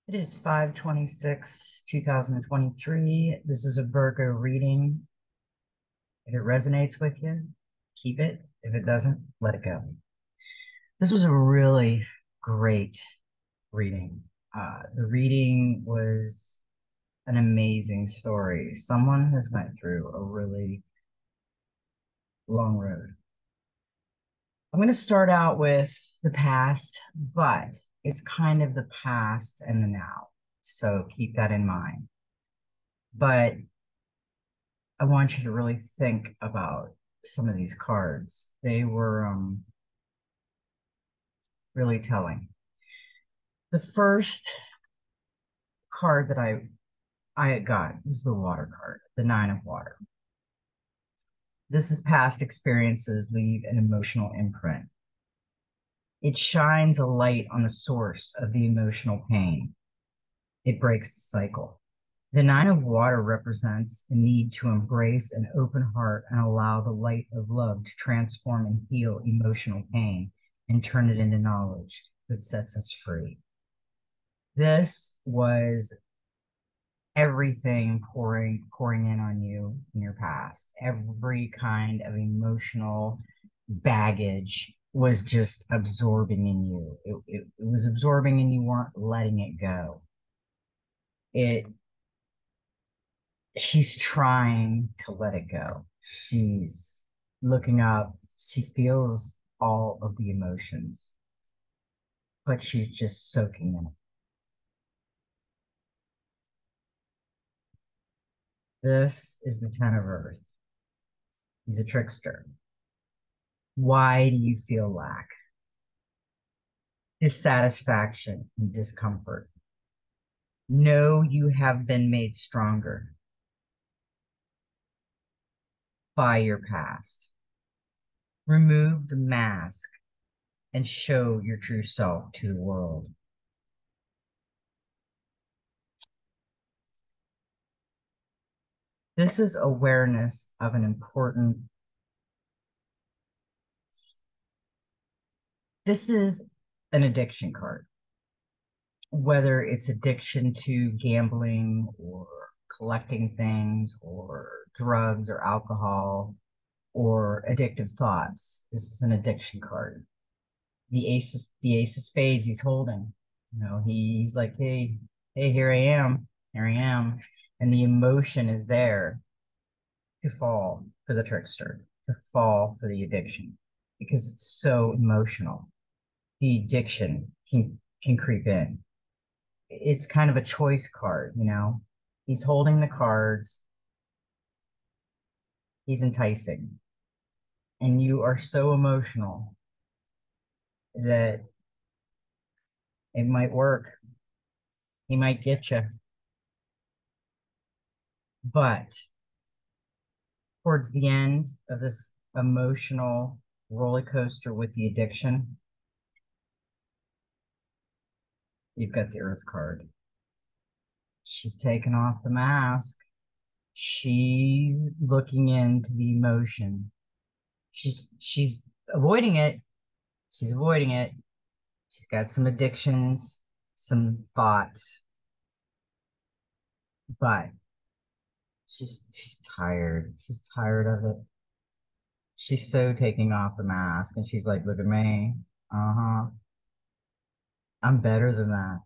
It is 5/26, 2023. This is a Virgo reading. If it resonates with you, keep it. If it doesn't, let it go. This was a really great reading. The reading was an amazing story. Someone has went through a really long road. I'm going to start out with the past, but it's kind of the past and the now. So keep that in mind. But I want you to really think about some of these cards. They were really telling. The first card that I got was the water card, the Nine of Water. This is past experiences leave an emotional imprint. It shines a light on the source of the emotional pain. It breaks the cycle. The Nine of Water represents the need to embrace an open heart and allow the light of love to transform and heal emotional pain and turn it into knowledge that sets us free. This was everything pouring in on you in your past. Every kind of emotional baggage was just absorbing in you. It was absorbing and you weren't letting it go. It She's trying to let it go. She's looking up. She feels all of the emotions, but she's just soaking in it. This is the Ten of Earth. He's a trickster. Why do you feel lack, dissatisfaction, and discomfort? Know you have been made stronger by your past. Remove the mask and show your true self to the world. This is awareness of an important, this is an addiction card, whether it's addiction to gambling or collecting things or drugs or alcohol or addictive thoughts. This is an addiction card. The ace of spades he's holding. He's like, hey, here I am. And the emotion is there to fall for the trickster, to fall for the addiction, because it's so emotional. The addiction can creep in. It's kind of a choice card. He's holding the cards, he's enticing, and you are so emotional that it might work. He might get you. But towards the end of this emotional roller coaster with the addiction, you've got the Earth card. She's taken off the mask. She's looking into the emotion. She's avoiding it. She's avoiding it. She's got some addictions, some thoughts, but she's tired. She's tired of it. She's so taking off the mask and she's like, look at me. Uh-huh. I'm better than that.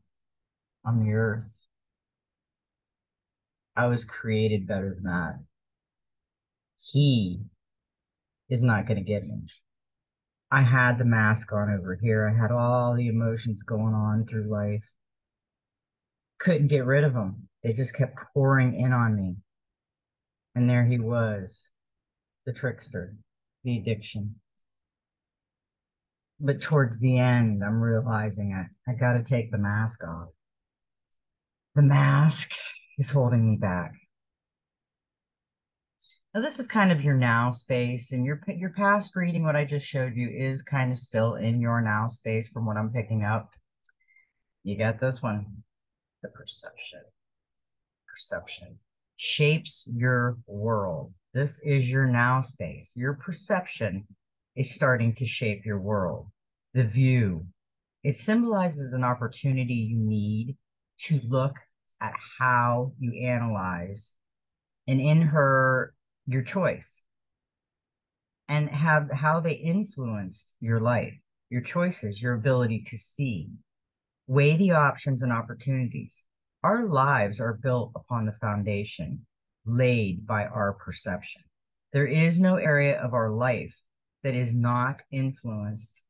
I'm the earth. I was created better than that. He is not going to get me. I had the mask on over here. I had all the emotions going on through life. Couldn't get rid of them. They just kept pouring in on me. And there he was, the trickster, the addiction. But towards the end, I'm realizing I got to take the mask off. The mask is holding me back. Now, this is kind of your now space, and your past reading, what I just showed you, is kind of still in your now space from what I'm picking up. You got this one, the perception. Perception shapes your world. This is your now space. Your perception is starting to shape your world. The view, it symbolizes an opportunity you need to look at how you analyze and in her your choice and have how they influenced your life, your choices, your ability to see, weigh the options and opportunities. Our lives are built upon the foundation laid by our perception. There is no area of our life that is not influenced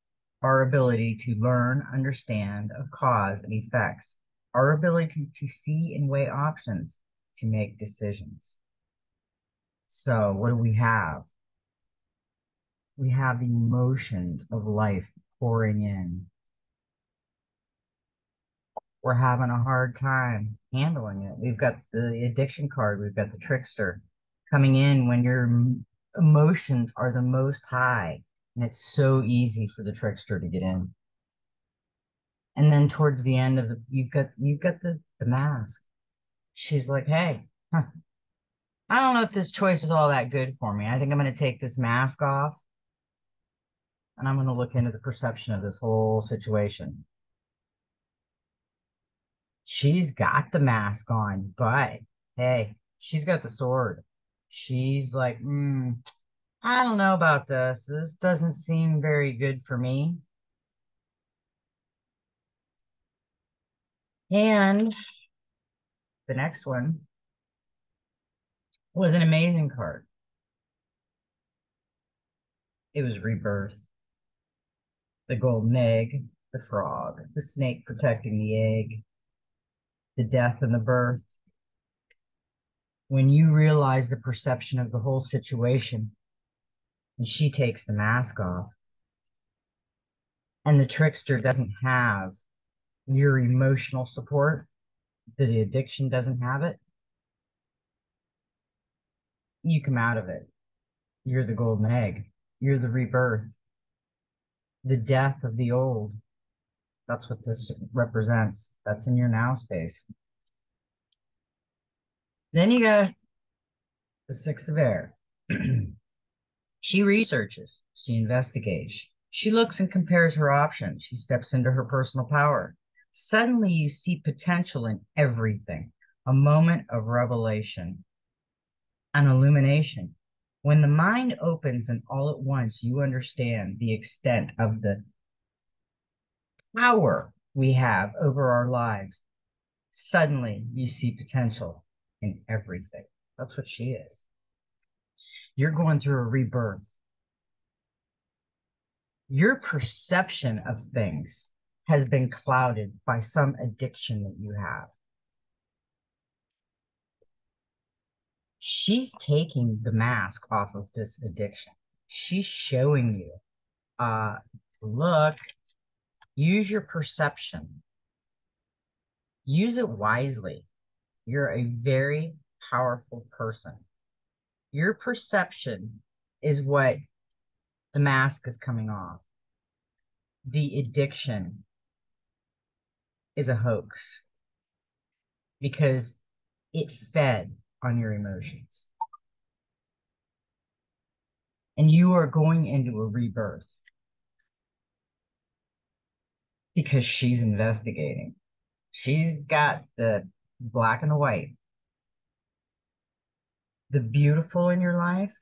our ability to learn, understand of cause and effects, our ability to see and weigh options, to make decisions. So, what do we have? We have the emotions of life pouring in. We're having a hard time handling it. We've got the addiction card, we've got the trickster coming in when your emotions are the most high, and it's so easy for the trickster to get in. And then towards the end of the you've got the mask. She's like, hey, huh, I don't know if this choice is all that good for me. I think I'm going to take this mask off and I'm going to look into the perception of this whole situation. She's got the mask on, but hey, she's got the sword. She's like, I don't know about this. This doesn't seem very good for me. And the next one was an amazing card. It was rebirth, the golden egg, the frog, the snake protecting the egg, the death and the birth. When you realize the perception of the whole situation, and she takes the mask off, and the trickster doesn't have your emotional support, the addiction doesn't have it, you come out of it. You're the golden egg. You're the rebirth, the death of the old. That's what this represents. That's in your now space. Then you got the six of air. She researches, she investigates, she looks and compares her options, she steps into her personal power. Suddenly, you see potential in everything, a moment of revelation, an illumination. When the mind opens and all at once you understand the extent of the power we have over our lives, suddenly you see potential in everything. That's what she is. You're going through a rebirth. Your perception of things has been clouded by some addiction that you have. She's taking the mask off of this addiction. She's showing you, look, use your perception, use it wisely. You're a very powerful person. Your perception is what the mask is coming off. The addiction is a hoax because it fed on your emotions. And you are going into a rebirth because she's investigating. She's got the black and the white, the beautiful in your life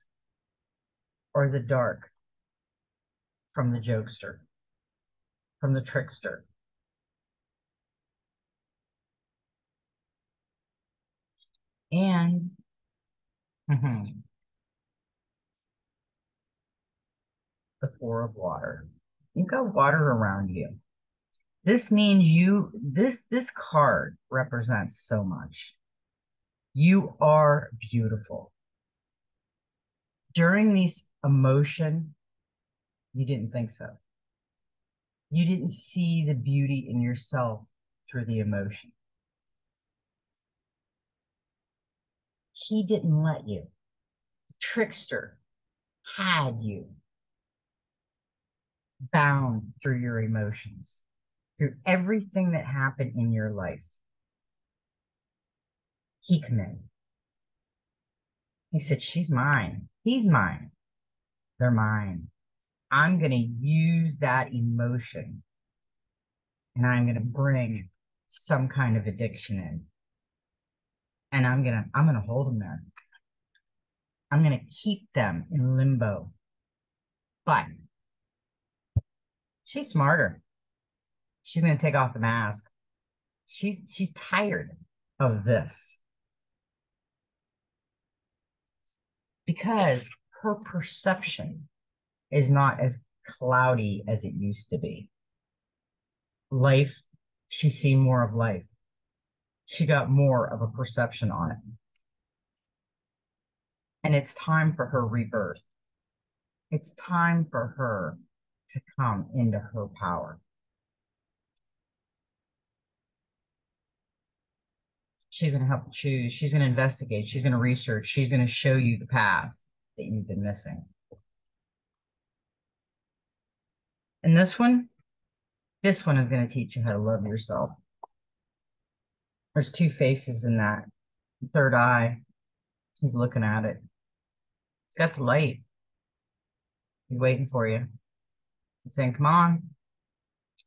or the dark from the jokester, from the trickster. And the four of water. You've got water around you. This means this card represents so much. You are beautiful. During these emotion, you didn't think so. You didn't see the beauty in yourself through the emotion. He didn't let you. The trickster had you bound through your emotions, through everything that happened in your life. He came in. He said, she's mine. He's mine. They're mine. I'm going to use that emotion and I'm going to bring some kind of addiction in. And I'm gonna hold them there. I'm gonna keep them in limbo. But she's smarter. She's gonna take off the mask. She's tired of this because her perception is not as cloudy as it used to be. Life, she's seen more of life. She got more of a perception on it. And it's time for her rebirth. It's time for her to come into her power. She's going to help choose. She's going to investigate. She's going to research. She's going to show you the path that you've been missing. And this one is going to teach you how to love yourself. There's two faces in that. The third eye, he's looking at it. He's got the light. He's waiting for you. He's saying, come on,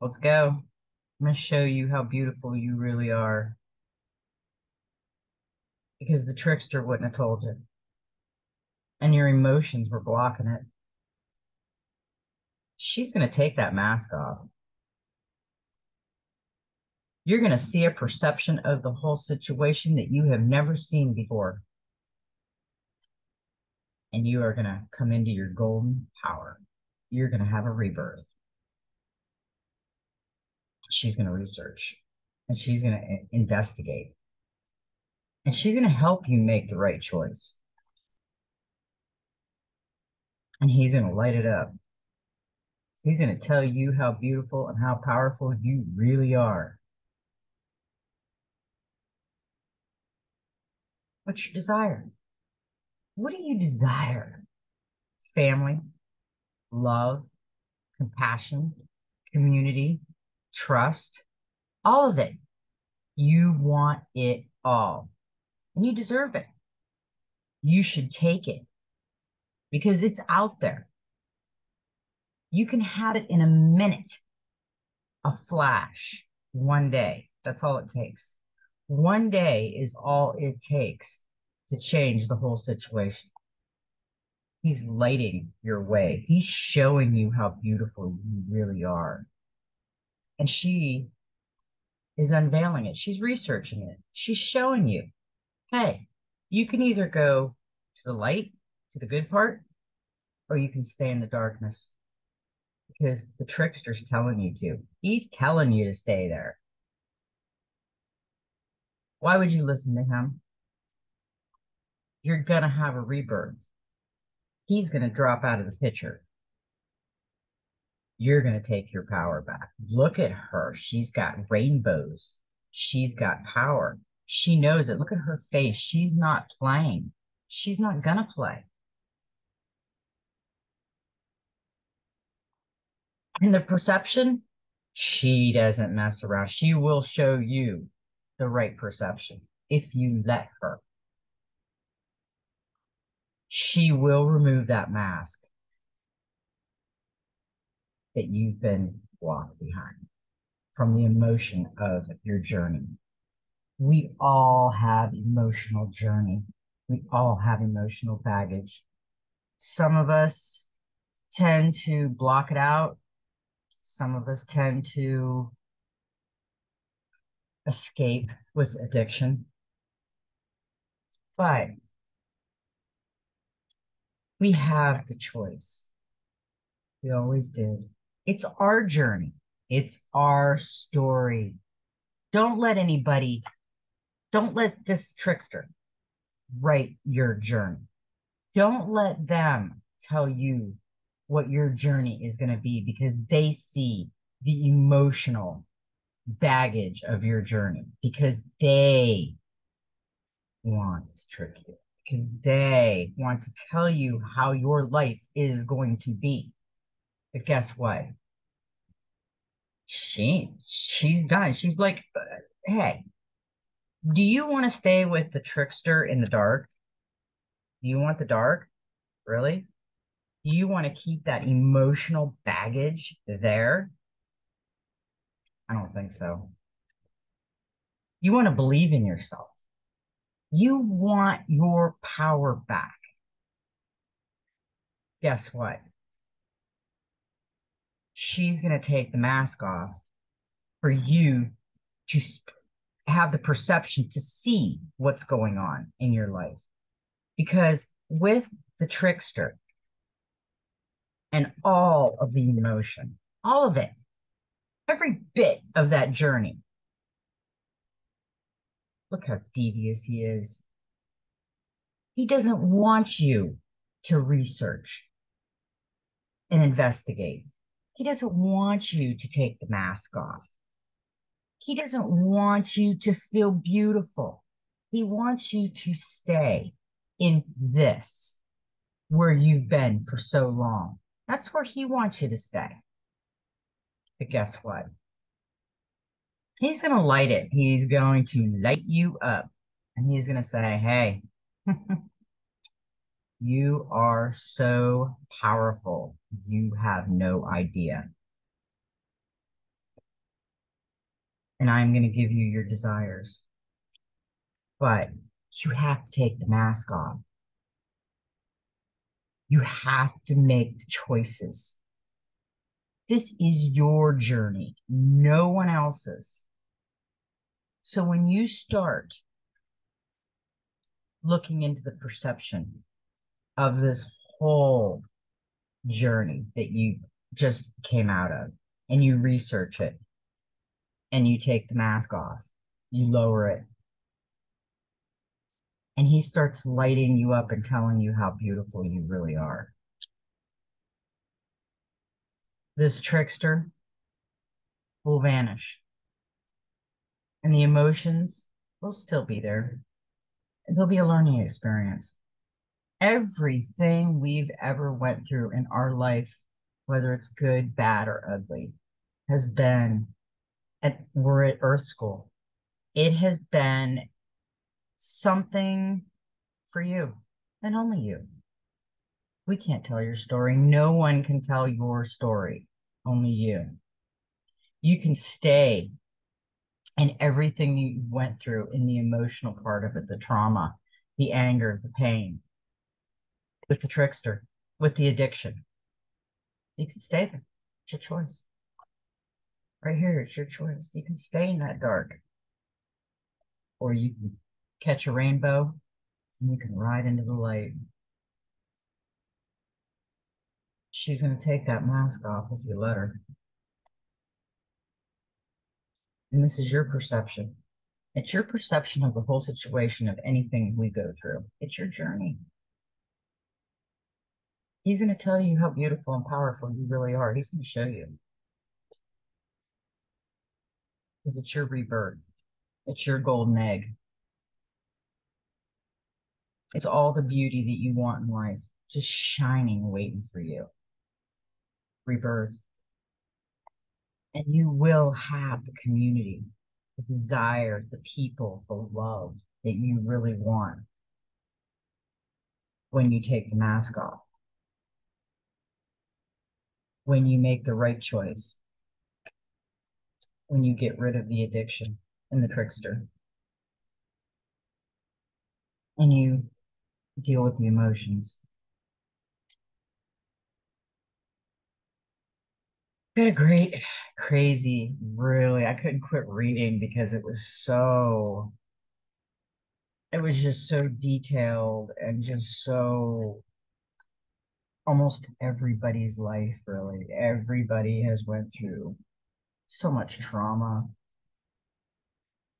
let's go. I'm going to show you how beautiful you really are. Because the trickster wouldn't have told you. And your emotions were blocking it. She's going to take that mask off. You're going to see a perception of the whole situation that you have never seen before. And you are going to come into your golden power. You're going to have a rebirth. She's going to research. And she's going to investigate. And she's going to help you make the right choice. And he's going to light it up. He's going to tell you how beautiful and how powerful you really are. What's your desire? What do you desire? Family, love, compassion, community, trust, all of it. You want it all. And you deserve it. You should take it because it's out there. You can have it in a minute, a flash, one day. That's all it takes. One day is all it takes to change the whole situation. He's lighting your way. He's showing you how beautiful you really are. And she is unveiling it. She's researching it. She's showing you, hey, you can either go to the light, to the good part, or you can stay in the darkness because the trickster's telling you to. He's telling you to stay there. Why would you listen to him? You're going to have a rebirth. He's going to drop out of the picture. You're going to take your power back. Look at her. She's got rainbows. She's got power. She knows it. Look at her face. She's not playing. She's not going to play. And the perception, she doesn't mess around. She will show you the right perception if you let her. She will remove that mask that you've been locked behind from the emotion of your journey. We all have emotional journey. We all have emotional baggage. Some of us tend to block it out. Some of us tend to escape with addiction. But we have the choice. We always did. It's our journey. It's our story. Don't let this trickster write your journey. Don't let them tell you what your journey is going to be because they see the emotional baggage of your journey because they want to trick you, because they want to tell you how your life is going to be. But guess what? She's done. She's like, hey, do you want to stay with the trickster in the dark? Do you want the dark? Really? Do you want to keep that emotional baggage there? I don't think so. You want to believe in yourself. You want your power back. Guess what? She's going to take the mask off for you to have the perception to see what's going on in your life. Because with the trickster and all of the emotion, all of it, every bit of that journey, look how devious he is. He doesn't want you to research and investigate. He doesn't want you to take the mask off. He doesn't want you to feel beautiful. He wants you to stay in this where you've been for so long. That's where he wants you to stay. But guess what? He's going to light it. He's going to light you up. And he's going to say, hey, you are so powerful. You have no idea. And I'm going to give you your desires. But you have to take the mask off. You have to make the choices. This is your journey, no one else's. So when you start looking into the perception of this whole journey that you just came out of, and you research it, and you take the mask off, you lower it, and he starts lighting you up and telling you how beautiful you really are. This trickster will vanish, and the emotions will still be there. There'll be a learning experience. Everything we've ever went through in our life, whether it's good, bad, or ugly, has been we're at Earth School. It has been something for you and only you. We can't tell your story. No one can tell your story, only you. You can stay in everything you went through in the emotional part of it, the trauma, the anger, the pain, with the trickster, with the addiction. You can stay there. It's your choice. Right here, it's your choice. You can stay in that dark, or you can catch a rainbow and you can ride into the light. She's going to take that mask off if you let her. And this is your perception. It's your perception of the whole situation of anything we go through. It's your journey. He's going to tell you how beautiful and powerful you really are. He's going to show you. Because it's your rebirth. It's your golden egg. It's all the beauty that you want in life, just shining, waiting for you. Rebirth. And you will have the community, the desire, the people, the love that you really want when you take the mask off, when you make the right choice, when you get rid of the addiction and the trickster, and you deal with the emotions. Got a great, crazy, really, I couldn't quit reading because it was just so detailed and just so almost everybody's life, really. Everybody has went through so much trauma,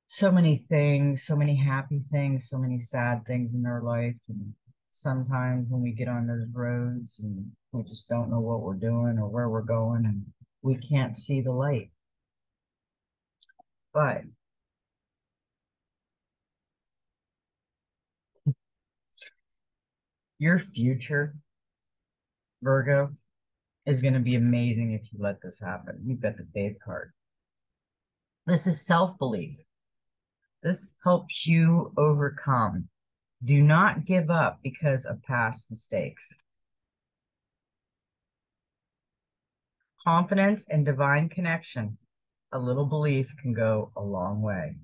so many things, so many happy things, so many sad things in their life. And sometimes when we get on those roads and we just don't know what we're doing or where we're going and we can't see the light. But your future, Virgo, is going to be amazing if you let this happen. You've got the faith card. This is self-belief. This helps you overcome. Do not give up because of past mistakes. Confidence and divine connection. A little belief can go a long way.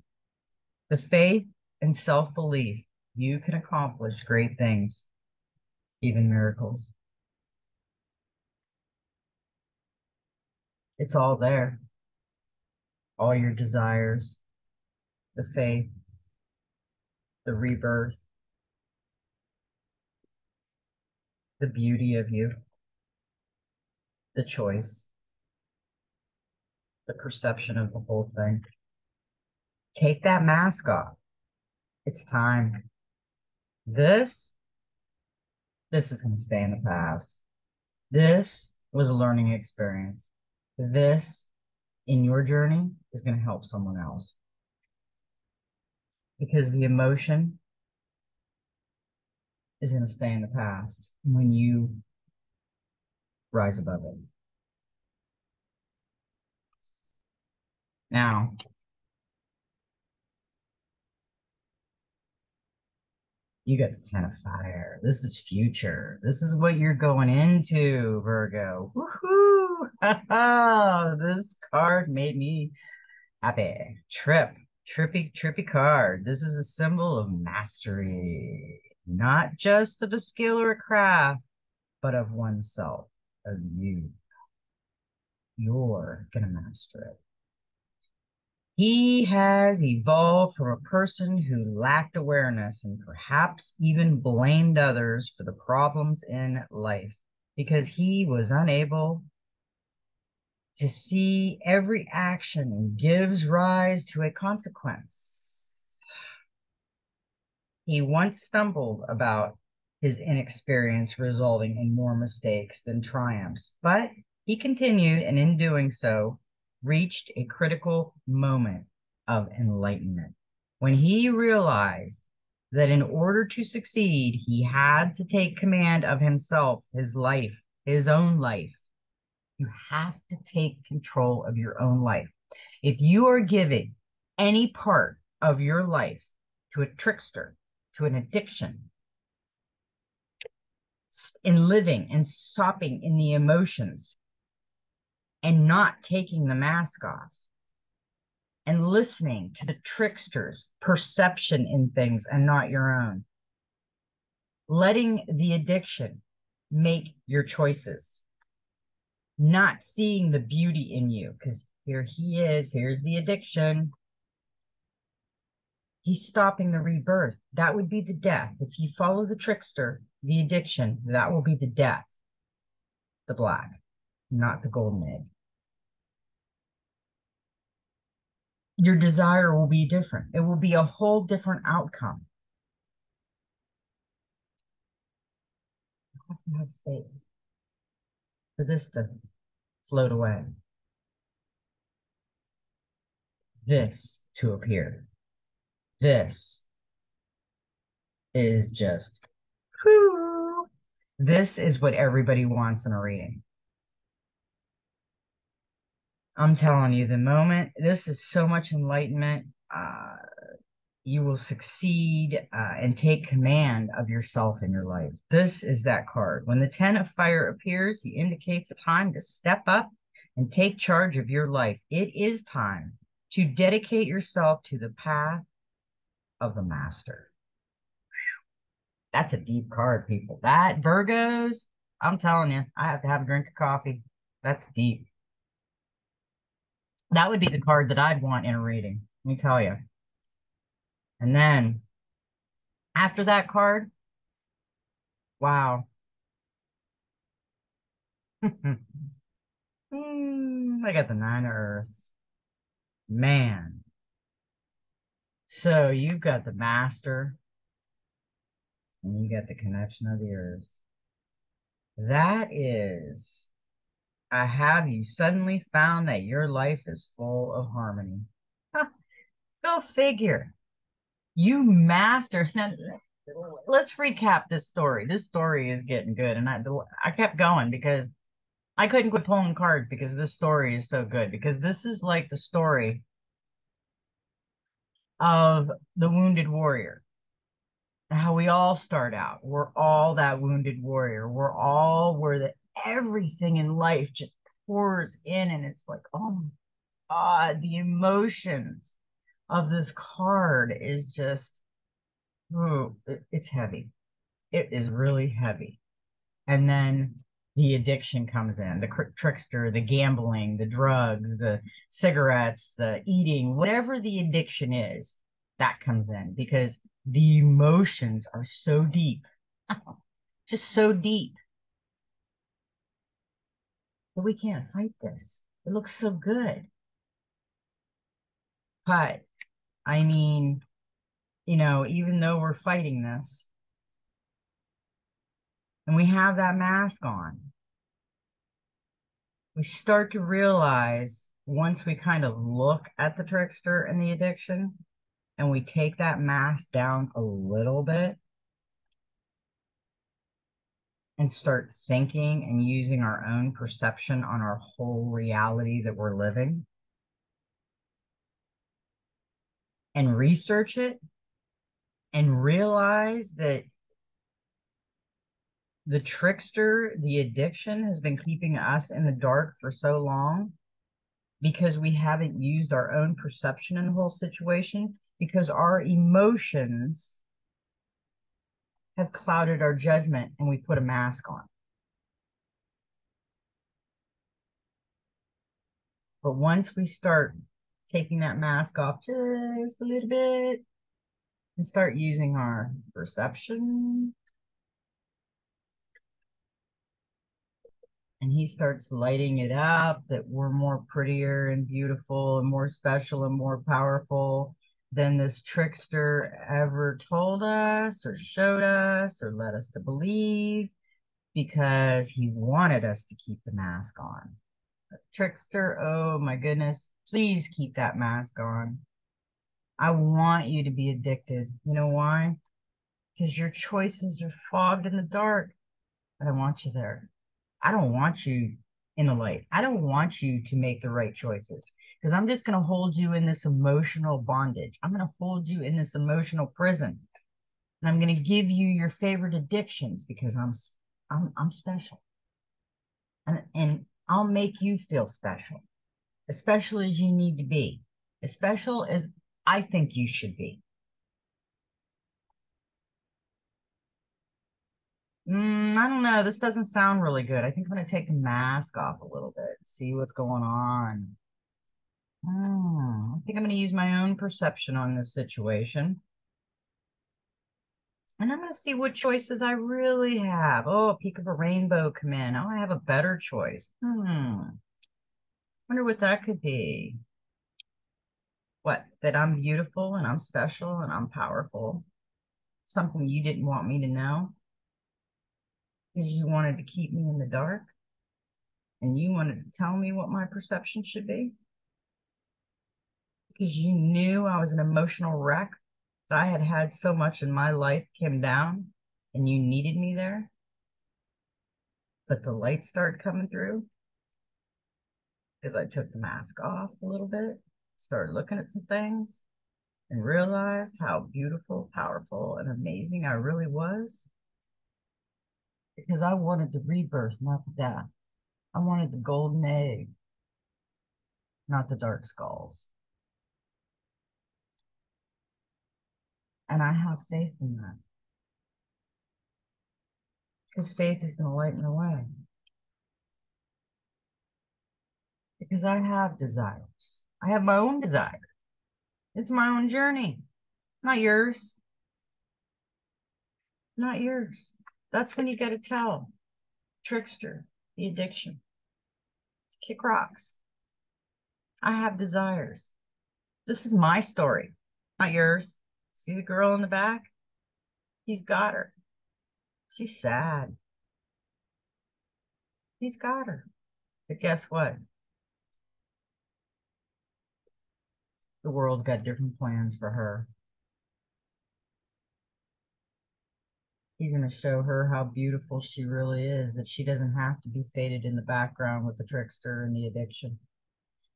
The faith and self-belief you can accomplish great things, even miracles. It's all there. All your desires, the faith, the rebirth, the beauty of you, the choice, the perception of the whole thing. Take that mask off. It's time. This, this is going to stay in the past. This was a learning experience. This in your journey is going to help someone else because the emotion is going to stay in the past when you rise above it. Now, you got the 10 of fire. This is future. This is what you're going into, Virgo. Woohoo! This card made me happy. Trippy card. This is a symbol of mastery, not just of a skill or a craft, but of oneself, of you. You're gonna master it. He has evolved from a person who lacked awareness and perhaps even blamed others for the problems in life because he was unable to see every action gives rise to a consequence. He once stumbled about his inexperience resulting in more mistakes than triumphs, but he continued and in doing so reached a critical moment of enlightenment when he realized that in order to succeed, he had to take command of himself, his life, his own life. You have to take control of your own life. If you are giving any part of your life to a trickster, to an addiction, in living and sopping in the emotions and not taking the mask off and listening to the trickster's perception in things and not your own, letting the addiction make your choices, not seeing the beauty in you because here he is, here's the addiction. He's stopping the rebirth. That would be the death. If you follow the trickster, the addiction, that will be the death, the black, not the golden egg. Your desire will be different. It will be a whole different outcome. You have to have faith for this to float away, this to appear. This is just, whoo. This is what everybody wants in a reading. I'm telling you, the moment, this is so much enlightenment. You will succeed and take command of yourself in your life. This is that card. When the 10 of fire appears, he indicates a time to step up and take charge of your life. It is time to dedicate yourself to the path of the master. That's a deep card, people. That Virgos, I'm telling you, I have to have a drink of coffee. That's deep. That would be the card that I'd want in a reading. Let me tell you. And then after that card, wow. I got the 9 of Earths. Man. So you've got the master and you got the connection of the Earths. That is, have you suddenly found that your life is full of harmony? Go figure. You master. Now, let's recap this story. This story is getting good. And I kept going because I couldn't quit pulling cards because this story is so good. Because this is like the story of the wounded warrior. How we all start out. We're all that wounded warrior. We're all where everything in life just pours in, and it's like, oh my God, the emotions. of this card is just, ooh, it's heavy. It is really heavy. And then the addiction comes in, the trickster, the gambling, the drugs, the cigarettes, the eating, whatever the addiction is, that comes in because the emotions are so deep, just so deep that we can't fight this. It looks so good. But I mean, even though we're fighting this and we have that mask on, we start to realize once we kind of look at the trickster and the addiction and we take that mask down a little bit and start thinking and using our own perception on our whole reality that we're living and research it and realize that the trickster, the addiction, has been keeping us in the dark for so long because we haven't used our own perception in the whole situation, because our emotions have clouded our judgment and we put a mask on. But once we start taking that mask off just a little bit and start using our perception, and he starts lighting it up that we're more prettier and beautiful and more special and more powerful than this trickster ever told us or showed us or led us to believe, because he wanted us to keep the mask on. Trickster, oh my goodness, please keep that mask on. I want you to be addicted. You know why? Because your choices are fogged in the dark, but I want you there. I don't want you in the light. I don't want you to make the right choices because I'm just going to hold you in this emotional bondage. I'm going to hold you in this emotional prison. And I'm going to give you your favorite addictions because I'm special. And I'll make you feel special, as special as you need to be, as special as I think you should be. I don't know. This doesn't sound really good. I think I'm going to take the mask off a little bit, see what's going on. I think I'm going to use my own perception on this situation. And I'm going to see what choices I really have. Oh, a peak of a rainbow come in. Oh, I have a better choice. Wonder what that could be. What? That I'm beautiful and I'm special and I'm powerful. Something you didn't want me to know because you wanted to keep me in the dark and you wanted to tell me what my perception should be because you knew I was an emotional wreck, that I had had so much in my life came down and you needed me there. But the light started coming through because I took the mask off a little bit, started looking at some things, and realized how beautiful, powerful, and amazing I really was. Because I wanted the rebirth, not the death. I wanted the golden egg, not the dark skulls. And I have faith in that. Because faith is going to lighten the way. Because I have desires. I have my own desire. It's my own journey, not yours. Not yours. That's when you got to tell. Trickster, the addiction. Kick rocks. I have desires. This is my story, not yours. See the girl in the back? He's got her. She's sad. He's got her. But guess what? The world's got different plans for her. He's going to show her how beautiful she really is, that she doesn't have to be faded in the background with the trickster and the addiction.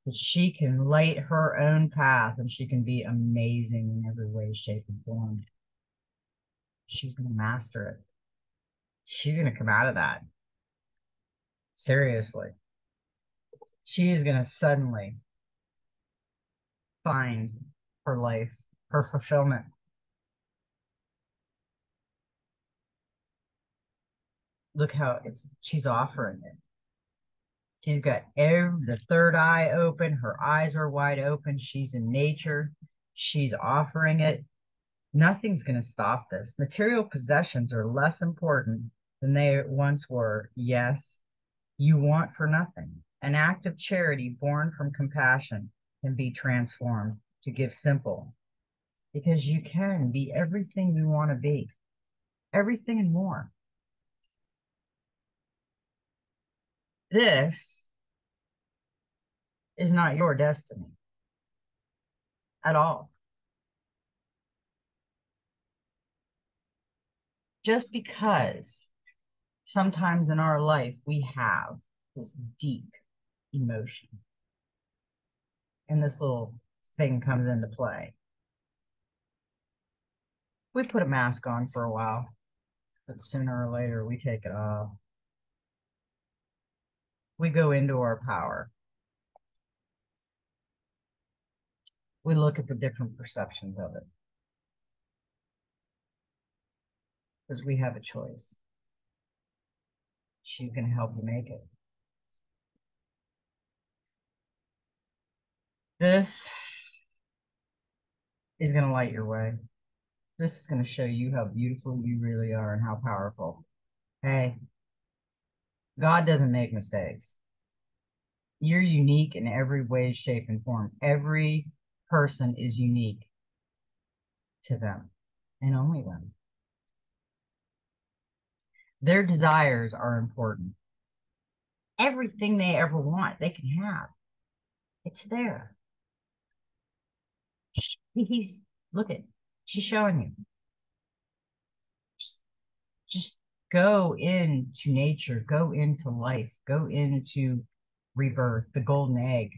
That she can light her own path and she can be amazing in every way, shape, and form. She's going to master it. She's going to come out of that. Seriously. She is going to suddenly find her life, her fulfillment. Look how she's offering it. She's got the third eye open. Her eyes are wide open. She's in nature. She's offering it. Nothing's going to stop this. Material possessions are less important than they once were. Yes, you want for nothing. An act of charity born from compassion can be transformed to give simple, because you can be everything you want to be, everything and more. This is not your destiny at all. Just because sometimes in our life we have this deep emotion and this little thing comes into play. We put a mask on for a while, but sooner or later we take it off. We go into our power. We look at the different perceptions of it because we have a choice. She's going to help you make it. This is going to light your way. This is going to show you how beautiful you really are and how powerful. Hey, God doesn't make mistakes. You're unique in every way, shape, and form. Every person is unique to them and only them. Their desires are important. Everything they ever want, they can have. It's there. He's, look at, she's showing you. Just go into nature, go into life, go into rebirth, the golden egg.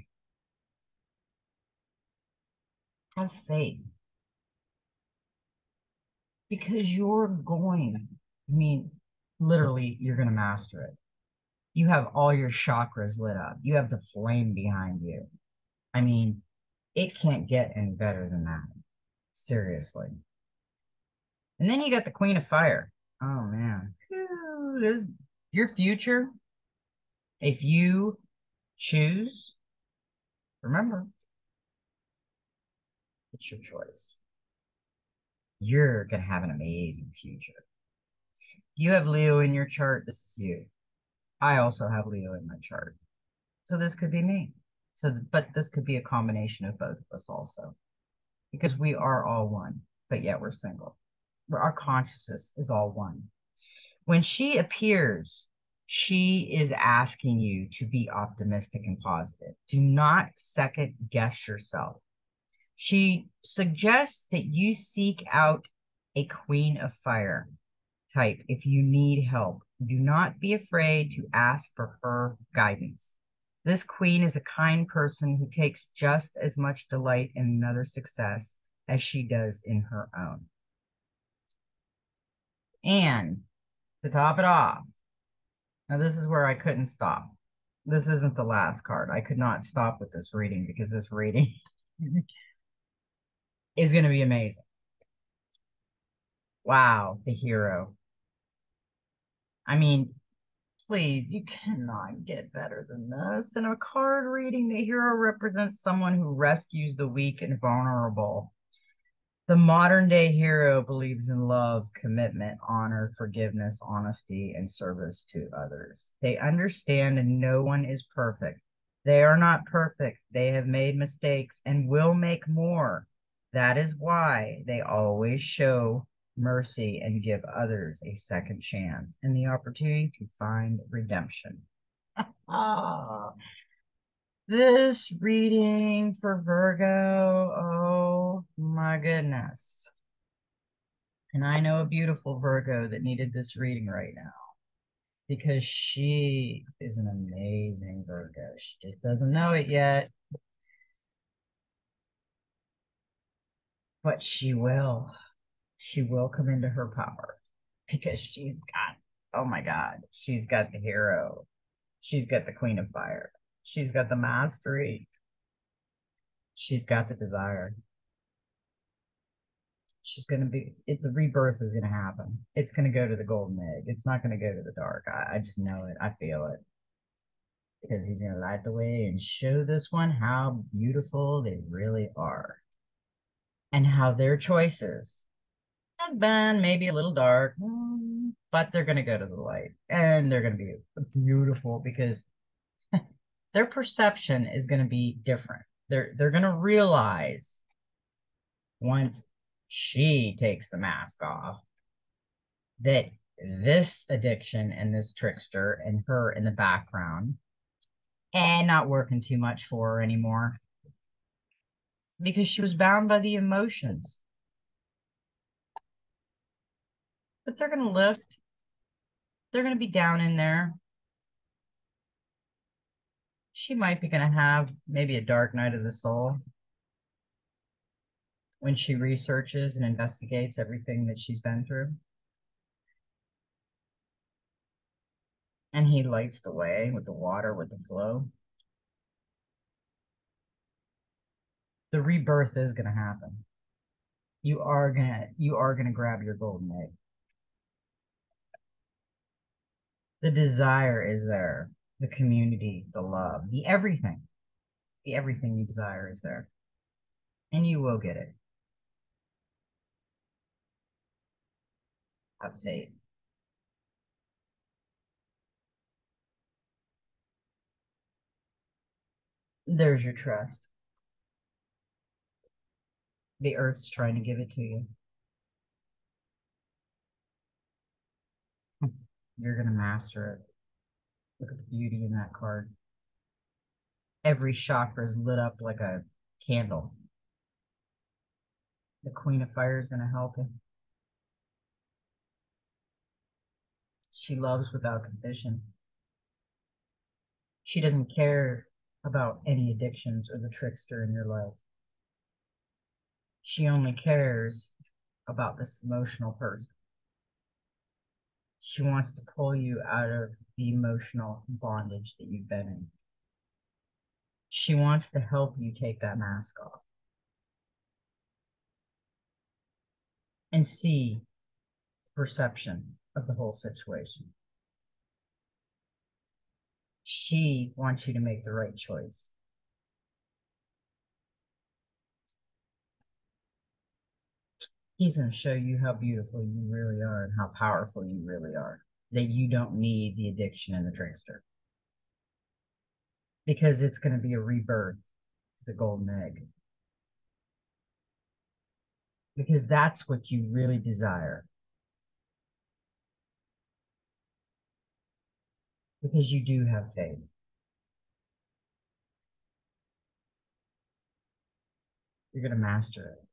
Have faith. Because you're going, I mean, literally, you're going to master it. You have all your chakras lit up. You have the flame behind you. I mean, it can't get any better than that. Seriously. And then you got the Queen of Fire. Oh man. There's your future. If you choose, remember, it's your choice. You're gonna have an amazing future. You have Leo in your chart, this is you. I also have Leo in my chart. So this could be me. But this could be a combination of both of us also. Because we are all one, but yet we're single. Our consciousness is all one. When she appears, she is asking you to be optimistic and positive. Do not second guess yourself. She suggests that you seek out a Queen of Fire type if you need help. Do not be afraid to ask for her guidance. This queen is a kind person who takes just as much delight in another's success as she does in her own. And to top it off, now this is where I couldn't stop. This isn't the last card. I could not stop with this reading because this reading is going to be amazing. Wow, the hero. I mean, please, you cannot get better than this. In a card reading, the hero represents someone who rescues the weak and vulnerable. The modern day hero believes in love, commitment, honor, forgiveness, honesty, and service to others. They understand no one is perfect. They are not perfect. They have made mistakes and will make more. That is why they always show mercy and give others a second chance and the opportunity to find redemption. Ah, this reading for Virgo, oh my goodness. And I know a beautiful Virgo that needed this reading right now because she is an amazing Virgo. She just doesn't know it yet, but she will. She will come into her power because she's got, oh my God, she's got the hero. She's got the Queen of Fire. She's got the mastery. She's got the desire. She's going to be, the rebirth is going to happen. It's going to go to the golden egg. It's not going to go to the dark. I just know it. I feel it. Because he's going to light the way and show this one how beautiful they really are. And how their choices have been maybe a little dark, but they're going to go to the light. And they're going to be beautiful because their perception is going to be different. They're going to realize once she takes the mask off that this addiction and this trickster and her in the background and not working too much for her anymore because she was bound by the emotions. But they're going to lift. They're going to be down in there. She might be going to have maybe a dark night of the soul when she researches and investigates everything that she's been through. And he lights the way with the water, with the flow. The rebirth is going to happen. You are gonna grab your golden egg. The desire is there, the community, the love, the everything you desire is there, and you will get it. Have faith. There's your trust. The earth's trying to give it to you. You're gonna master it. Look at the beauty in that card. Every chakra is lit up like a candle. The Queen of Fire is gonna help you. She loves without condition. She doesn't care about any addictions or the trickster in your life. She only cares about this emotional person. She wants to pull you out of the emotional bondage that you've been in. She wants to help you take that mask off and see perception of the whole situation. She wants you to make the right choice. He's going to show you how beautiful you really are and how powerful you really are. That you don't need the addiction and the trickster. Because it's going to be a rebirth, the golden egg. Because that's what you really desire. Because you do have faith. You're going to master it.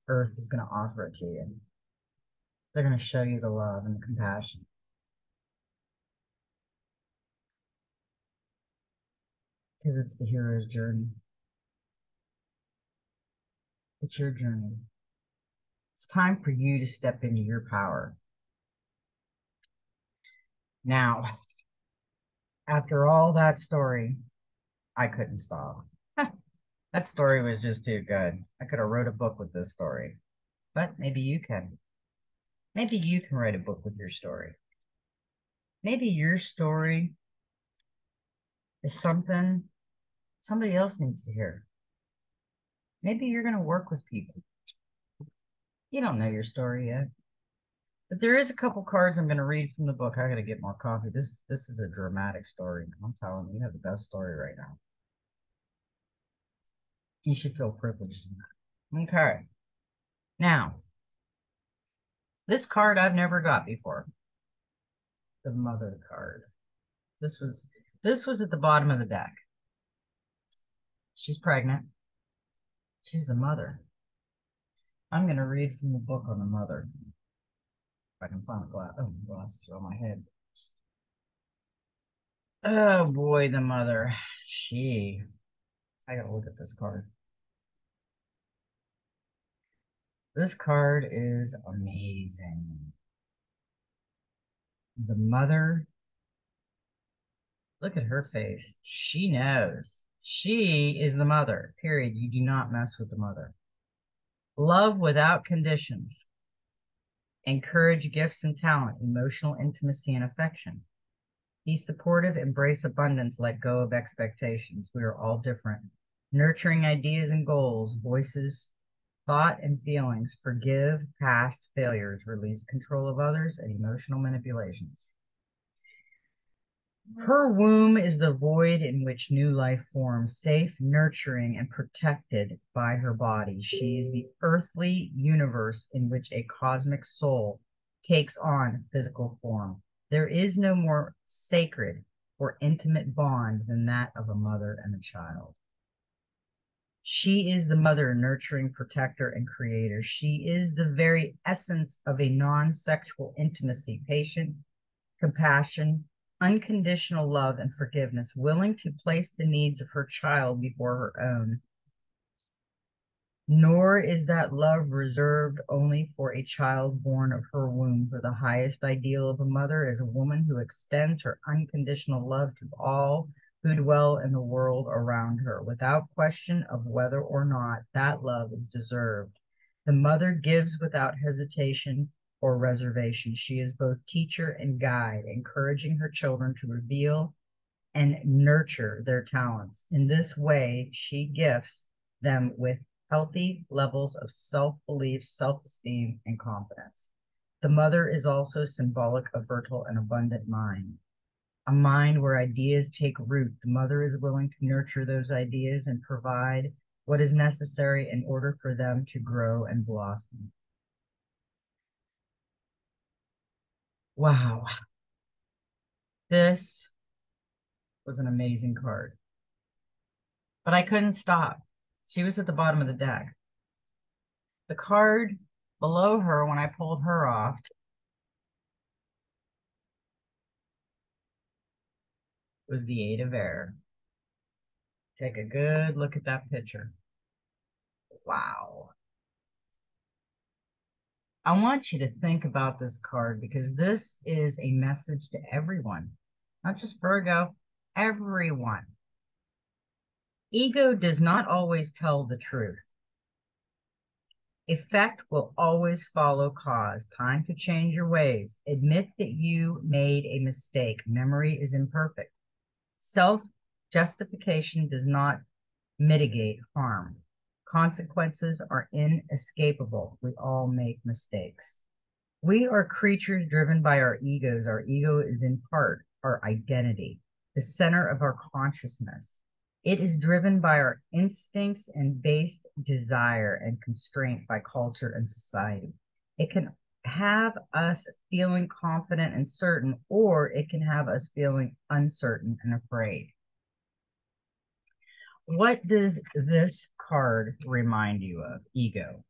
Earth is going to offer it to you. They're going to show you the love and the compassion. Because it's the hero's journey. It's your journey. It's time for you to step into your power. Now, after all that story, I couldn't stop. That story was just too good. I could have wrote a book with this story. But maybe you can. Maybe you can write a book with your story. Maybe your story is something somebody else needs to hear. Maybe you're going to work with people. You don't know your story yet. But there is a couple cards I'm going to read from the book. I got to get more coffee. This is a dramatic story. I'm telling you, you have the best story right now. You should feel privileged in that. Okay. Now, this card I've never got before. The Mother card. This was at the bottom of the deck. She's pregnant. She's the mother. I'm going to read from the book on the mother. If I can find the glass. Oh, the glasses on my head. Oh boy, the mother. I gotta look at this card. This card is amazing. The mother, look at her face. She knows. She is the mother, period. You do not mess with the mother. Love without conditions. Encourage gifts and talent, emotional intimacy and affection. Be supportive, embrace abundance, let go of expectations. We are all different. Nurturing ideas and goals, voices, thought and feelings, forgive past failures, release control of others, and emotional manipulations. Her womb is the void in which new life forms, safe, nurturing, and protected by her body. She is the earthly universe in which a cosmic soul takes on physical form. There is no more sacred or intimate bond than that of a mother and a child. She is the mother, nurturing, protector, and creator. She is the very essence of a non-sexual intimacy, patient, compassion, unconditional love, and forgiveness, willing to place the needs of her child before her own. Nor is that love reserved only for a child born of her womb, for the highest ideal of a mother is a woman who extends her unconditional love to all who dwell in the world around her, without question of whether or not that love is deserved. The mother gives without hesitation or reservation. She is both teacher and guide, encouraging her children to reveal and nurture their talents. In this way, she gifts them with healthy levels of self-belief, self-esteem, and confidence. The mother is also symbolic of fertile and abundant mind, a mind where ideas take root. The mother is willing to nurture those ideas and provide what is necessary in order for them to grow and blossom. Wow, this was an amazing card. But I couldn't stop. She was at the bottom of the deck. The card below her, when I pulled her off, was the Eight of Air. Take a good look at that picture. Wow. I want you to think about this card because this is a message to everyone, not just Virgo, everyone. Ego does not always tell the truth. Effect will always follow cause. Time to change your ways. Admit that you made a mistake. Memory is imperfect. Self-justification does not mitigate harm. Consequences are inescapable. We all make mistakes. We are creatures driven by our egos. Our ego is in part our identity, the center of our consciousness. It is driven by our instincts and based desire and constraint by culture and society. It can have us feeling confident and certain, or it can have us feeling uncertain and afraid. What does this card remind you of? Ego.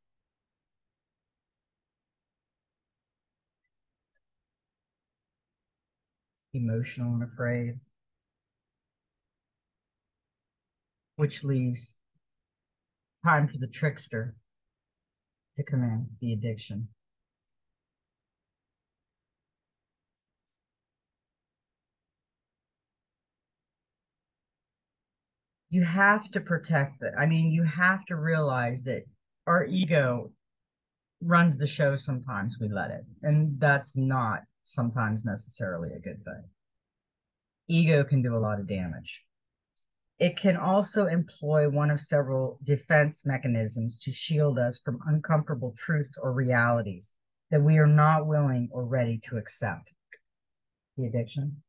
Emotional and afraid, which leaves time for the trickster to come in, the addiction. You have to protect it. I mean, you have to realize that our ego runs the show sometimes we let it, and that's not sometimes necessarily a good thing. Ego can do a lot of damage. It can also employ one of several defense mechanisms to shield us from uncomfortable truths or realities that we are not willing or ready to accept. The addiction.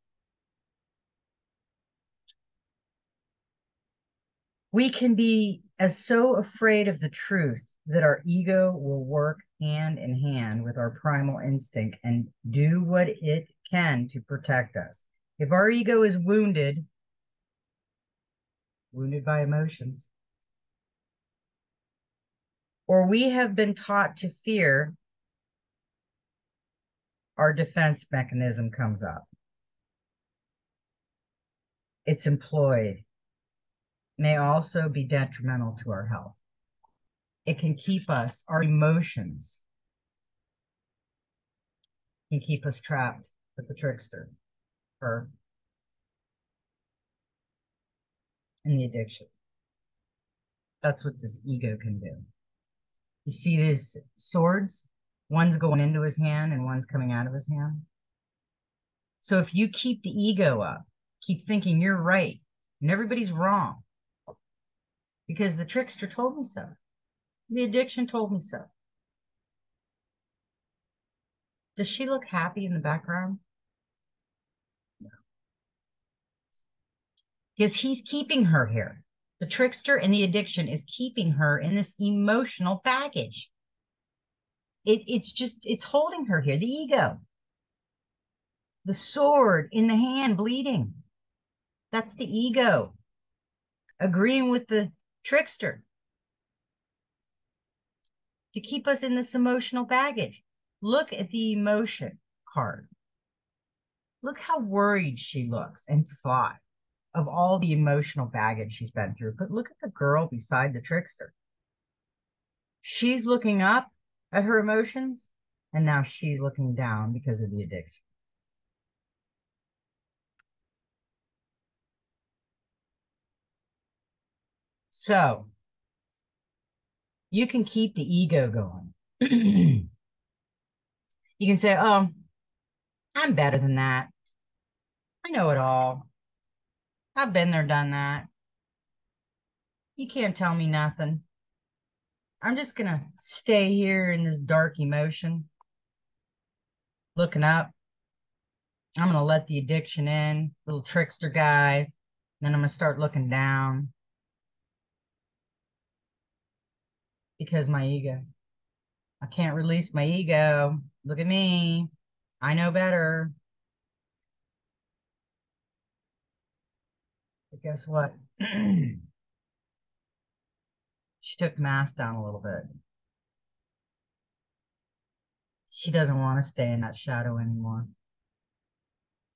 We can be as so afraid of the truth that our ego will work hand in hand with our primal instinct and do what it can to protect us. If our ego is wounded by emotions, or we have been taught to fear, our defense mechanism comes up. It's employed, may also be detrimental to our health. It can keep us, our emotions can keep us trapped with the trickster, her. and the addiction. That's what this ego can do. You see these swords? One's going into his hand and one's coming out of his hand. So if you keep the ego up, keep thinking you're right and everybody's wrong because the trickster told me so. The addiction told me so. Does she look happy in the background? No. Because he's keeping her here. The trickster and the addiction is keeping her in this emotional baggage. It's holding her here. The ego, the sword in the hand bleeding. That's the ego agreeing with the trickster to keep us in this emotional baggage. Look at the emotion card. Look how worried she looks and thought of all the emotional baggage she's been through. But look at the girl beside the trickster. She's looking up at her emotions, and now she's looking down because of the addiction. So you can keep the ego going. You can say, oh, I'm better than that. I know it all. I've been there, done that. You can't tell me nothing. I'm just going to stay here in this dark emotion, looking up. I'm going to let the addiction in, little trickster guy. Then I'm going to start looking down because my ego. I can't release my ego. Look at me. I know better. But guess what? She took the mask down a little bit. She doesn't want to stay in that shadow anymore.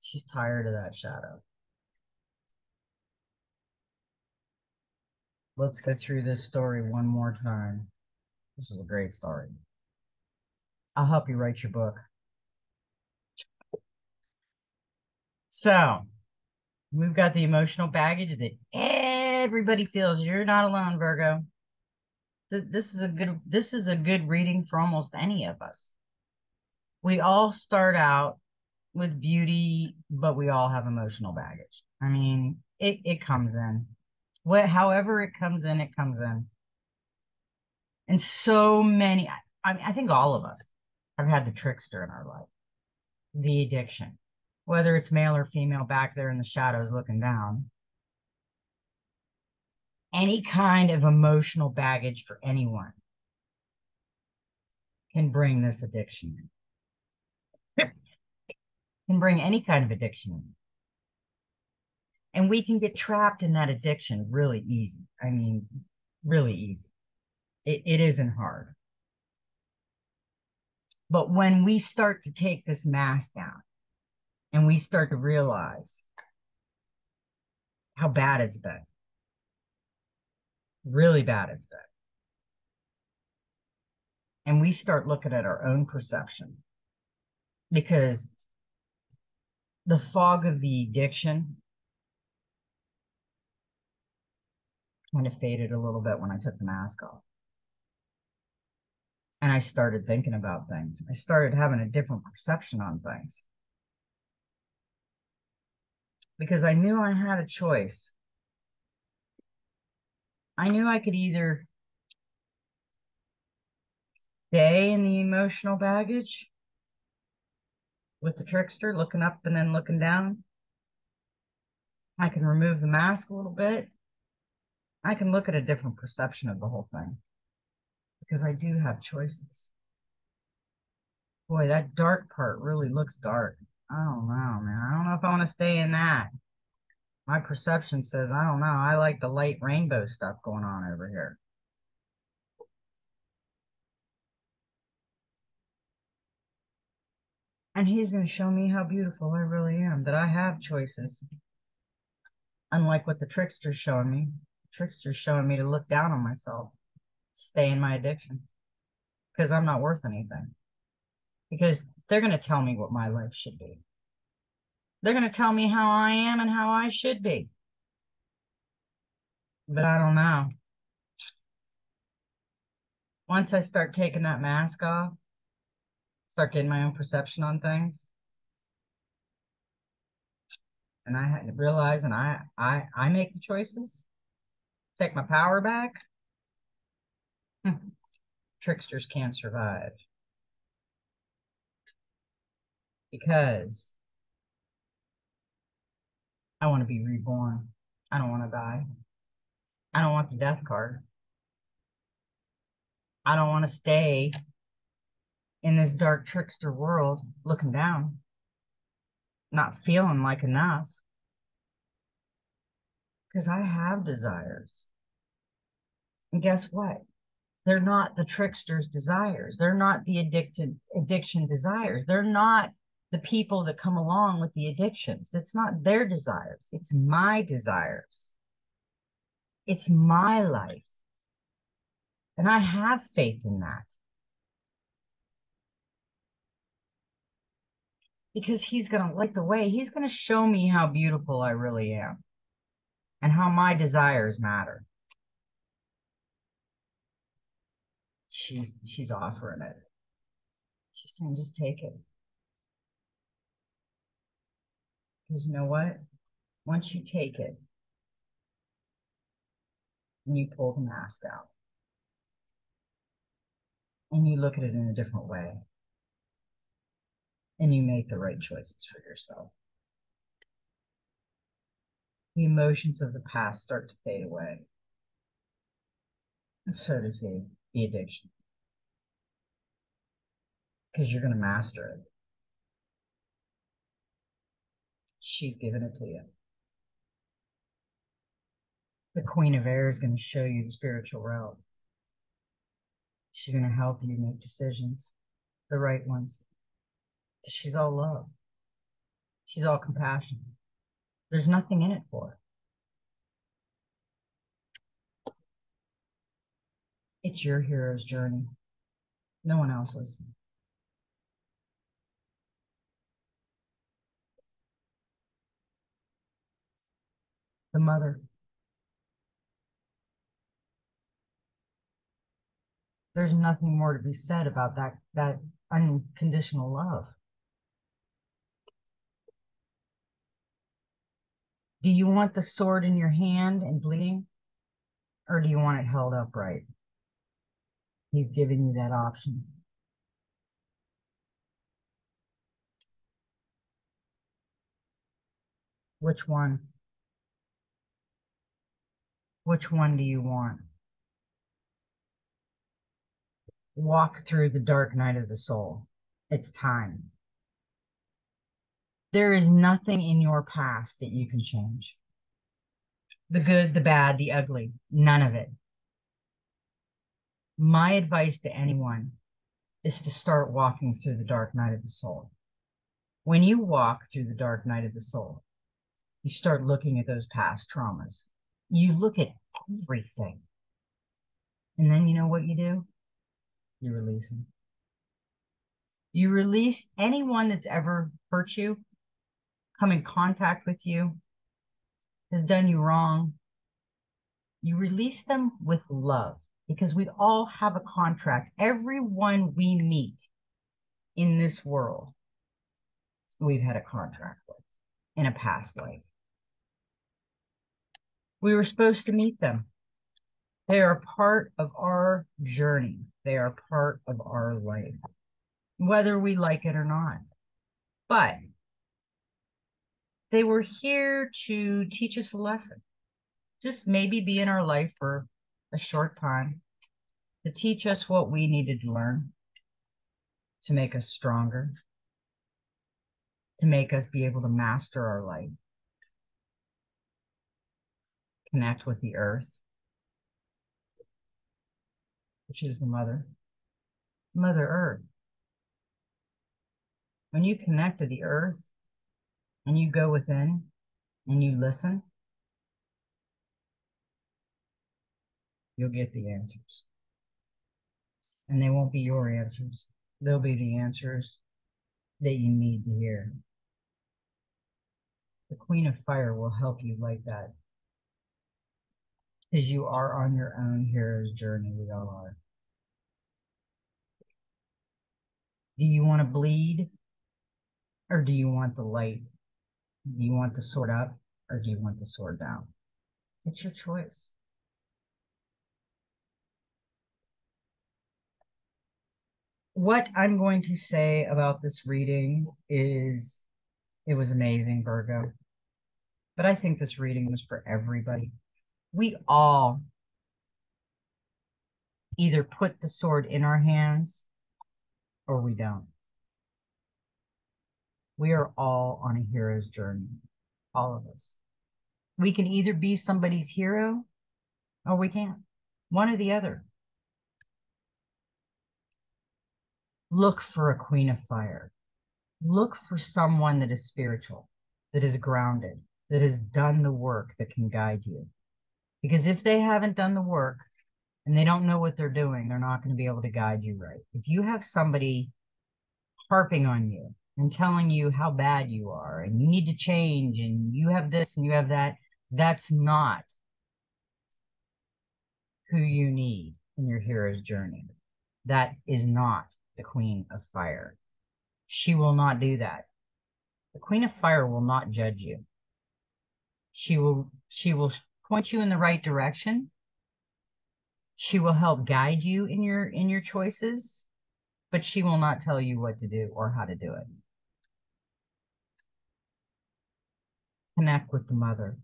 She's tired of that shadow. Let's go through this story one more time. This was a great story. I'll help you write your book. So, we've got the emotional baggage that everybody feels. You're not alone, Virgo. This is a good reading for almost any of us. We all start out with beauty, but we all have emotional baggage. I mean, it comes in. However it comes in, it comes in. And so many, I think all of us have had the trickster in our life, the addiction, whether it's male or female back there in the shadows looking down. Any kind of emotional baggage for anyone can bring this addiction in. Can bring any kind of addiction in. And we can get trapped in that addiction really easy. I mean, really easy. It isn't hard. But when we start to take this mask down and we start to realize how bad it's been, really bad it's been, and we start looking at our own perception, because the fog of the addiction kind of faded a little bit when I took the mask off. And I started thinking about things. I started having a different perception on things. Because I knew I had a choice. I knew I could either stay in the emotional baggage with the trickster, looking up and then looking down. I can remove the mask a little bit. I can look at a different perception of the whole thing. Because I do have choices. Boy, that dark part really looks dark. I don't know, man. I don't know if I want to stay in that. My perception says, I don't know. I like the light rainbow stuff going on over here. And he's going to show me how beautiful I really am, that I have choices. Unlike what the trickster's showing me. The trickster's showing me to look down on myself, stay in my addiction, because I'm not worth anything. Because they're going to tell me what my life should be. They're going to tell me how I am and how I should be. But I don't know. Once I start taking that mask off, start getting my own perception on things, and I had to realize, and I make the choices, take my power back. Tricksters can't survive because I want to be reborn. I don't want to die. I don't want the death card. I don't want to stay in this dark trickster world looking down, not feeling like enough, because I have desires. And guess what? They're not the trickster's desires. They're not the addiction desires. They're not the people that come along with the addictions. It's not their desires. It's my desires. It's my life. And I have faith in that because he's going to, like the way, he's going to show me how beautiful I really am and how my desires matter. She's offering it. She's saying, just take it. Because you know what? Once you take it and you pull the mask out and you look at it in a different way and you make the right choices for yourself, the emotions of the past start to fade away. And so does the addiction. Because you're going to master it. She's giving it to you. The Queen of Air is going to show you the spiritual route. She's going to help you make decisions, the right ones. She's all love. She's all compassion. There's nothing in it for her. It's your hero's journey. No one else's. The mother. There's nothing more to be said about that unconditional love. Do you want the sword in your hand and bleeding? Or do you want it held upright? He's giving you that option. Which one? Which one do you want? Walk through the dark night of the soul. It's time. There is nothing in your past that you can change. The good, the bad, the ugly, none of it. My advice to anyone is to start walking through the dark night of the soul. When you walk through the dark night of the soul, you start looking at those past traumas. You look at everything. And then you know what you do? You release them. You release anyone that's ever hurt you, come in contact with you, has done you wrong. You release them with love because we all have a contract. Everyone we meet in this world, we've had a contract with in a past life. We were supposed to meet them. They are part of our journey. They are part of our life, whether we like it or not. But they were here to teach us a lesson. Just maybe be in our life for a short time to teach us what we needed to learn, to make us stronger, to make us be able to master our life, connect with the earth, which is the Mother Earth. When you connect to the earth and you go within and you listen, you'll get the answers. And they won't be your answers. They'll be the answers that you need to hear. The Queen of Fire will help you like that. because you are on your own hero's journey. We all are. Do you want to bleed or do you want the light? Do you want the sword up or do you want the sword down? It's your choice. What I'm going to say about this reading is it was amazing, Virgo. But I think this reading was for everybody. We all either put the sword in our hands or we don't. We are all on a hero's journey, all of us. We can either be somebody's hero or we can't. One or the other. Look for a queen of fire. Look for someone that is spiritual, that is grounded, that has done the work that can guide you. Because if they haven't done the work and they don't know what they're doing, they're not going to be able to guide you right. If you have somebody harping on you and telling you how bad you are and you need to change and you have this and you have that, that's not who you need in your hero's journey. That is not the Queen of Fire. She will not do that. The Queen of Fire will not judge you. She will point you in the right direction. She will help guide you in your choices, but she will not tell you what to do or how to do it. Connect with the mother.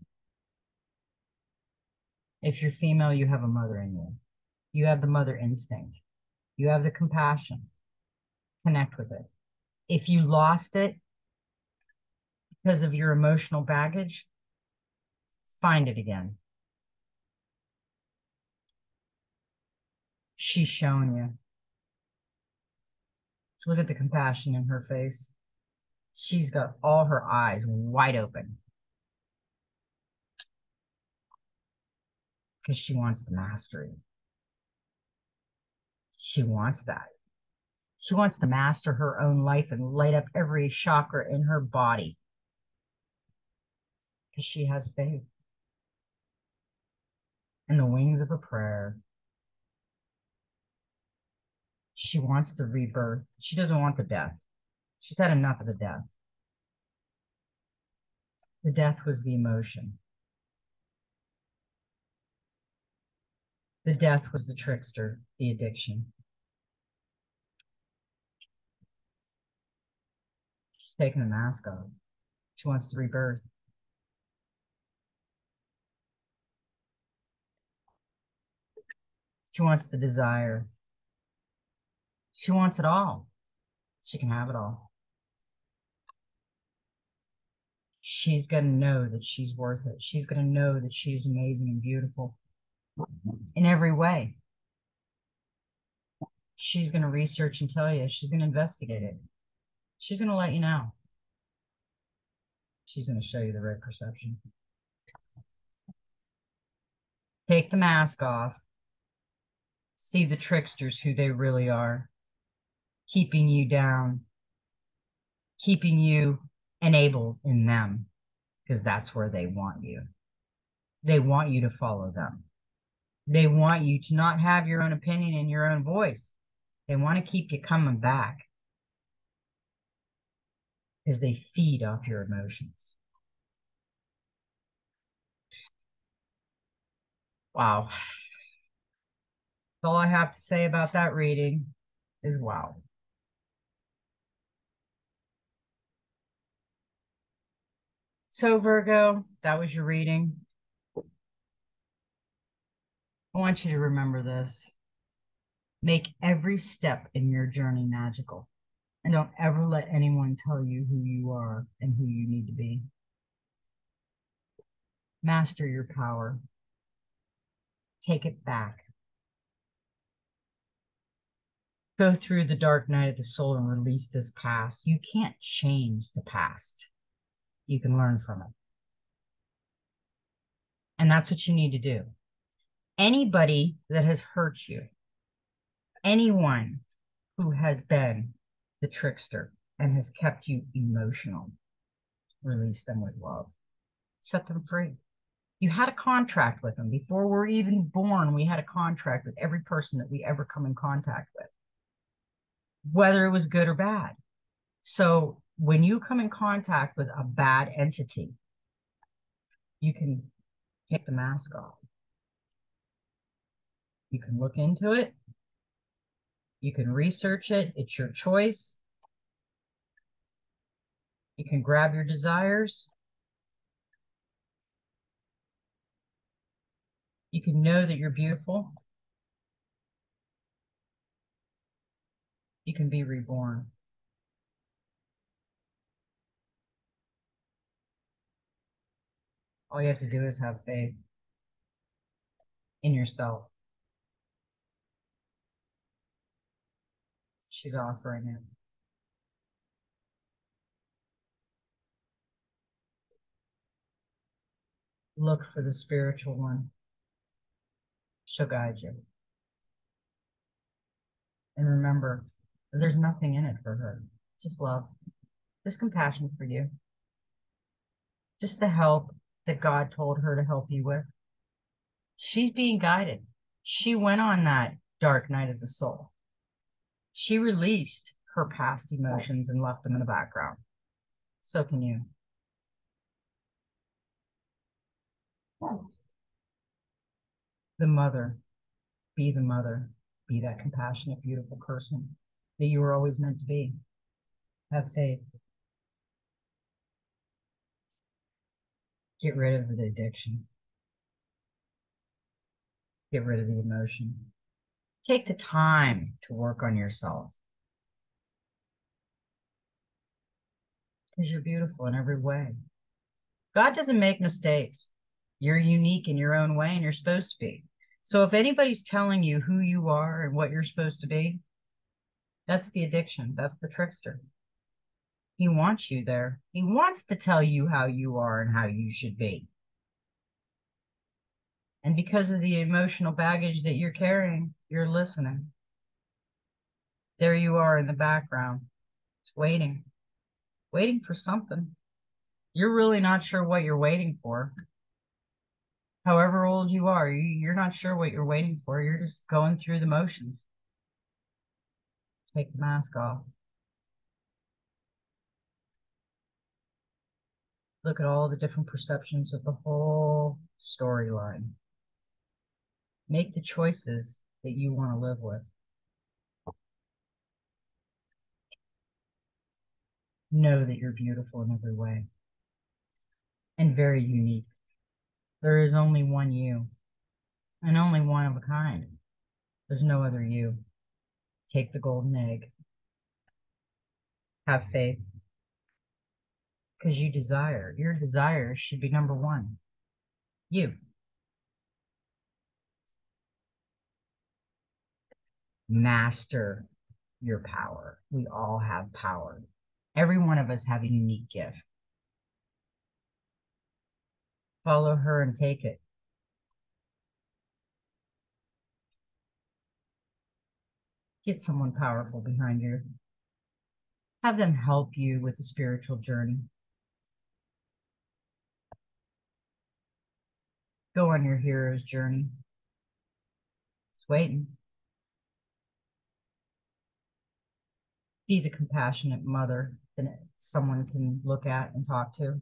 If you're female, you have a mother in you. You have the mother instinct. You have the compassion. Connect with it. If you lost it because of your emotional baggage, find it again. She's showing you. Look at the compassion in her face. She's got all her eyes wide open because she wants the mastery. She wants that. She wants to master her own life and light up every chakra in her body because she has faith in the wings of a prayer. She wants the rebirth. She doesn't want the death. She's had enough of the death. The death was the emotion. The death was the trickster, the addiction. She's taking the mask off. She wants to rebirth. She wants the desire. She wants it all. She can have it all. She's going to know that she's worth it. She's going to know that she's amazing and beautiful in every way. She's going to research and tell you. She's going to investigate it. She's going to let you know. She's going to show you the right perception. Take the mask off. See the tricksters, who they really are, keeping you down, keeping you enabled in them, because that's where they want you. They want you to follow them. They want you to not have your own opinion and your own voice. They want to keep you coming back because they feed off your emotions. Wow. All I have to say about that reading is wow. So Virgo, that was your reading. I want you to remember this. Make every step in your journey magical. And don't ever let anyone tell you who you are and who you need to be. Master your power. Take it back. Go through the dark night of the soul and release this past. You can't change the past. You can learn from it. And that's what you need to do. Anybody that has hurt you, anyone who has been the trickster and has kept you emotional, release them with love. Set them free. You had a contract with them. Before we're even born, we had a contract with every person that we ever come in contact with, whether it was good or bad. So when you come in contact with a bad entity, you can take the mask off. You can look into it. You can research it. It's your choice. You can grab your desires. You can know that you're beautiful. You can be reborn. All you have to do is have faith in yourself. She's offering it. Look for the spiritual one. She'll guide you. And remember, there's nothing in it for her. Just love, just compassion for you, just the help that God told her to help you with. She's being guided. She went on that dark night of the soul. She released her past emotions and left them in the background. So can you. The mother, be the mother, be that compassionate, beautiful person that you were always meant to be. Have faith. Get rid of the addiction. Get rid of the emotion. Take the time to work on yourself because you're beautiful in every way. God doesn't make mistakes. You're unique in your own way and you're supposed to be. So if anybody's telling you who you are and what you're supposed to be, that's the addiction. That's the trickster. He wants you there. He wants to tell you how you are and how you should be. And because of the emotional baggage that you're carrying, you're listening. There you are in the background, just waiting, waiting for something. You're really not sure what you're waiting for. However old you are, you're not sure what you're waiting for. You're just going through the motions. Take the mask off. Look at all the different perceptions of the whole storyline. Make the choices that you want to live with. Know that you're beautiful in every way and very unique. There is only one you and only one of a kind. There's no other you. Take the golden egg. Have faith because you desire. Your desires should be number one. You. Master your power. We all have power. Every one of us have a unique gift. Follow her and take it. Get someone powerful behind you. Have them help you with the spiritual journey. Go on your hero's journey. It's waiting. Be the compassionate mother that someone can look at and talk to.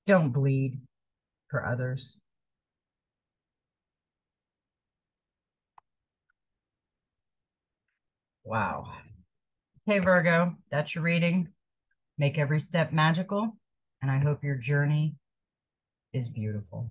Don't bleed for others. Wow. Hey, Virgo, that's your reading. Make every step magical, and I hope your journey is beautiful.